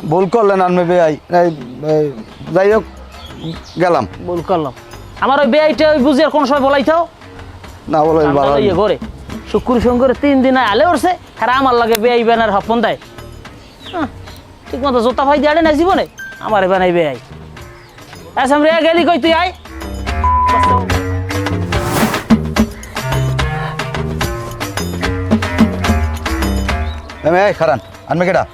ভুল করলেন আনবে বেআই যাই হোক গেলাম। ভুল করলাম। আমার ওই বেআইটা ওই বুঝি আর কোন সময় বলাইতাও না বলো ভালো ইয়ে করে শুক্র শঙ্করে 3 দিন আলে উঠছে আর আমার লাগে বেআই ব্যানার হপন দেয়। ঠিক মতো জোতা ভাই দিয়ে না জীবনে আমার বানাই বেআই। আচ্ছা রে গেলি কই তুই আয়। খারান আনবে কেটা?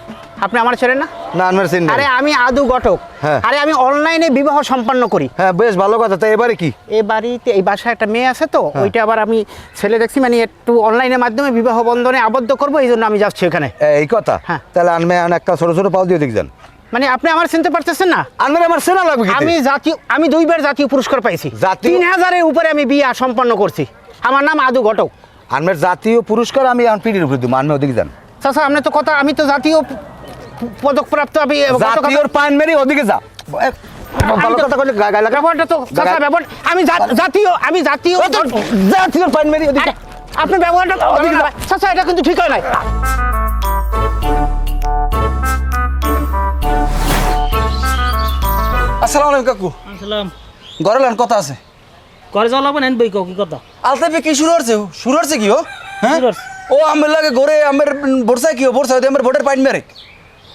আপনি আমার ছেড়ে না? না আনবার চিনি। আরে আমি আদু ঘটক। হ্যাঁ। আরে আমি অনলাইনে বিবাহ সম্পন্ন করি। হ্যাঁ বেশ ভালো কথা। তো এবারে কি? এই বাড়িতে এই বাসায় একটা মেয়ে আছে তো ওইটা আবার আমি ছেলে দেখছি মানে একটু অনলাইনের মাধ্যমে বিবাহ বন্ধনে আবদ্ধ করবো এই জন্য আমি যাচ্ছি ওখানে। এই কথা? হ্যাঁ। তাহলে আনবে একটা ছোট ছোট পাও দিয়ে দেখছেন। মানে আপনি আমার চিনতে পারতেছেন না? আনবে আমার চেনা লাগবে। আমি 2বার জাতীয় পুরস্কার পাইছি। 3000-এর উপরে আমি বিয়ে সম্পন্ন করছি। আমার নাম আদু ঘটক। আনবের জাতীয় পুরস্কার আমি এখন পিটির উপরে দিব। আনবে ওদিকে যান। চাচা আপনি তো কথা আমি তো জাতীয় পদকপ্রাপ্ত আমি জাতীয় পাইন মেরি ওদিকে যা। ভালো কথা কইলে গায় লাগা। ব্যাপারটা তো চাচা ব্যাপার আমি জাতীয় জাতীয় পাইন মেরি ওদিকে। আপনি ব্যবহারটা চাচা এটা কিন্তু ঠিক হয় নাই। আসসালামু আলাইকুম কাকু। আসসালাম। ঘরে লান কথা আছে। করে যাওয়া লাগবে নেন বই কি কথা? আলতাপে কি শুরু হচ্ছে কি ও? হ্যাঁ শুরু হচ্ছে। ও আমার লাগে ঘরে আমার বর্ষায় কি ও বর্ষায় আমার ভোটের পাইন মেরে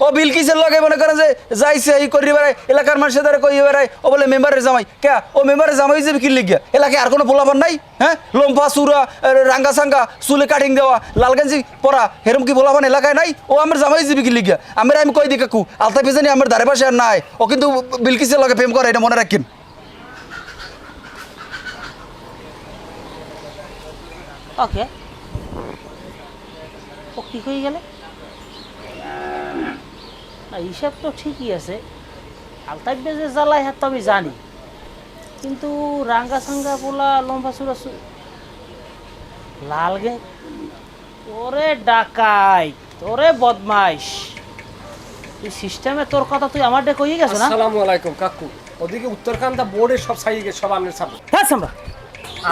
ও বিলকিসের লাগে মনে করেন যে যাইছে এই করি বেড়ায় এলাকার মানুষের দ্বারা কই বেড়ায় ও বলে মেম্বারের জামাই কে ও মেম্বারের জামাই যাবে কি লিখিয়া এলাকায় আর কোনো পোলাপান নাই? হ্যাঁ লম্ফা চূড়া রাঙ্গা সাঙ্গা চুলে কাটিং দেওয়া লাল গেঞ্জি পরা হেরম কি পোলাপান এলাকায় নাই? ও আমার জামাই যাবে কি লিখিয়া আমি কই দিই কাকু আলতাপে জানি আমার ধারে পাশে আর নাই ও কিন্তু বিলকিসের লাগে প্রেম করে এটা মনে রাখেন। ওকে ও কি হয়ে গেলে? না হিসাব তো ঠিকই আছে। আলতাইবে যে জ্বালাই হাত তো আমি জানি, কিন্তু রাঙ্গা সাঙ্গা পোলা লম্বা চূড়া লাল গে তোরে ডাকাই তোরে বদমাইশ তুই সিস্টেমে তোর কথা তুই আমার ডে কইয়ে গেছো না? আসসালামু আলাইকুম কাকু। ওদিকে উত্তরকান্দা বোর্ডের সব সাইয়ে গেছে সব আমনের সামনে। হ্যাঁ সামরা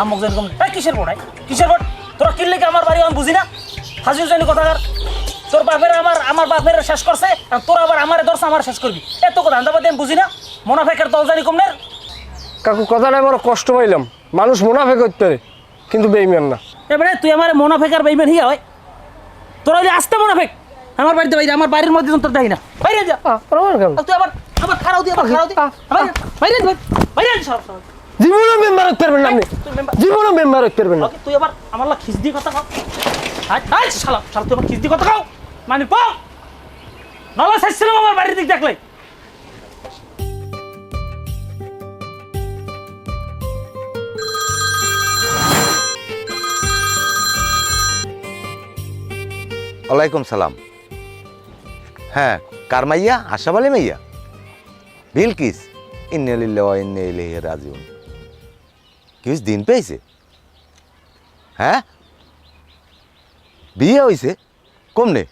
আমক যেরকম কিসের বোর্ড কিসের বোর্ড? তোরা কিনলে কি আমার বাড়ি আমি বুঝি না? হাজির জানি কথাকার তোর বাপের আমার বাপের শেষ করছে আর তোরা আবার আমার দর্শ আমার শেষ করবি এত কথা আন্দাবাদে আমি বুঝি না। মোনাফেকের দল জানি কমনের কাকু কথাটা বড় কষ্ট পাইলাম। মানুষ মুনাফে করতে পারে কিন্তু বেইমান না। এবারে তুই আমার মোনাফেকার বেইমান হিয়া হয় তোরা হইলে আসতে মোনাফেক আমার বাড়িতে বাইরে আমার বাড়ির মধ্যে তোর দেখি না বাইরে যা। তুই আবার আবার খারাও দি বাইরে বাইরে সব জীবনও মেম্বার হতে পারবেন না আপনি, জীবনও মেম্বার হতে পারবেন না। তুই আবার আমার লা খিস্তি কথা কও। আই শালা শালা তুই আবার খিস্তি কথা কও মানে পাও নলা সাইছিলাম আমার বাড়ির দিক দেখলে। ওয়ালাইকুম সালাম। হ্যাঁ কার মাইয়া? আশরাফ আলী মাইয়া বিলকিস? ইন্না লিল্লাহি ওয়া ইন্না ইলাইহি রাজিউন। কি দিন পেয়েছে? হ্যাঁ বিয়ে হয়েছে কমনে?